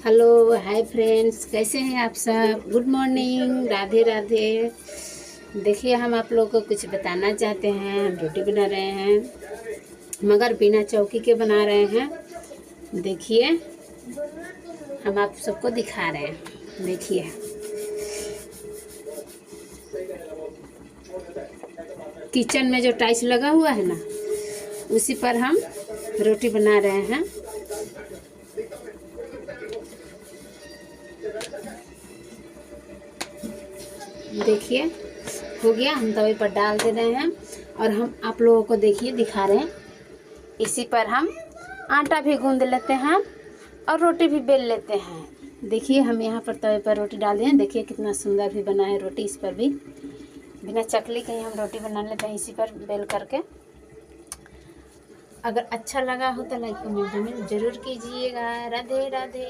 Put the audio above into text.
Hello hi friends, कैसे हैं आप सब। Good morning, Radhe Radhe. देखिए, हम आप लोगों को कुछ बताना चाहते हैं। हम रोटी बना रहे हैं मगर बिना चौकी के बना रहे हैं। देखिए, हम आप सबको दिखा रहे हैं। देखिए, किचन में जो टाइल्स लगा हुआ है ना, उसी पर हम रोटी बना रहे हैं। देखिए, हो गया। हम तवे पर डाल दे रहे हैं और हम आप लोगों को देखिए दिखा रहे हैं। इसी पर हम आटा भी गूंद लेते हैं और रोटी भी बेल लेते हैं। देखिए, हम यहाँ पर तवे पर रोटी डाल दिए हैं। देखिए कितना सुंदर भी बना है रोटी। इस पर भी बिना चकली के ही हम रोटी बना लेते हैं, इसी पर बेल करके। अगर अच्छा लगा हो तो लाइक कमेंट जरूर कीजिएगा। राधे राधे।